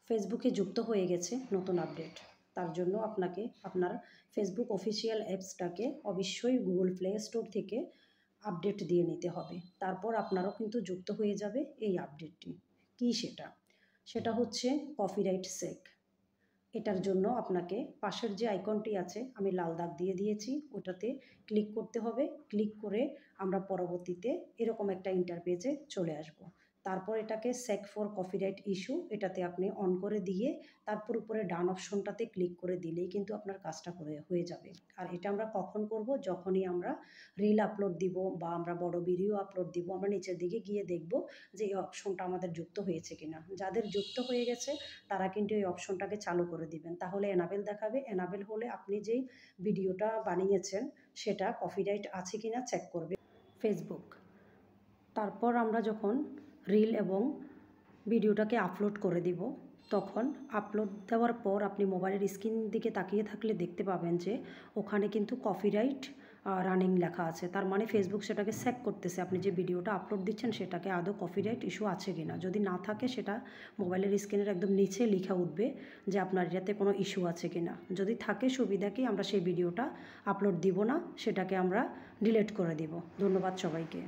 ফেসবুকে যুক্ত হয়ে গেছে নতুন আপডেট। তার জন্য আপনাকে আপনার ফেসবুক অফিসিয়াল অ্যাপসটাকে অবশ্যই গুগল প্লে স্টোর থেকে আপডেট দিয়ে নিতে হবে। তারপর আপনারও কিন্তু যুক্ত হয়ে যাবে এই আপডেটটি। কী সেটা? সেটা হচ্ছে কপিরাইট চেক। এটার জন্য আপনাকে পাশের যে আইকনটি আছে, আমি লাল দাগ দিয়ে দিয়েছি, ওটাতে ক্লিক করতে হবে। ক্লিক করে আমরা পরবর্তীতে এরকম একটা ইন্টারপেজে চলে আসব। তারপর এটাকে চেক ফর কপিরাইট ইস্যু এটাতে আপনি অন করে দিয়ে তারপর উপরে ডান অপশনটাতে ক্লিক করে দিলেই কিন্তু আপনার কাজটা হয়ে যাবে। আর এটা আমরা কখন করব? যখনই আমরা রিল আপলোড দিব বা আমরা বড় ভিডিও আপলোড দিব, আমরা নিচের দিকে গিয়ে দেখব যে এই অপশনটা আমাদের যুক্ত হয়েছে কিনা। যাদের যুক্ত হয়ে গেছে তারা কিন্তু এই অপশনটাকে চালু করে দিবেন, তাহলে এনাবেল দেখাবে। এনাবেল হলে আপনি যেই ভিডিওটা বানিয়েছেন সেটা কপিরাইট আছে কিনা চেক করবে ফেসবুক। তারপর আমরা যখন রিল এবং ভিডিওটাকে আপলোড করে দিব, তখন আপলোড দেওয়ার পর আপনি মোবাইলের স্ক্রিন দিকে তাকিয়ে থাকলে দেখতে পাবেন যে ওখানে কিন্তু কপিরাইট রানিং লেখা আছে। তার মানে ফেসবুক সেটাকে চেক করতেছে আপনি যে ভিডিওটা আপলোড দিচ্ছেন সেটাকে আদৌ কপিরাইট ইস্যু আছে কিনা। যদি না থাকে সেটা মোবাইলের স্ক্রিনের একদম নিচে লেখা উঠবে যে আপনার এটাতে কোনো ইস্যু আছে কিনা। যদি থাকে সুবিধা কি আমরা সেই ভিডিওটা আপলোড দিব না, সেটাকে আমরা ডিলিট করে দিব। ধন্যবাদ সবাইকে।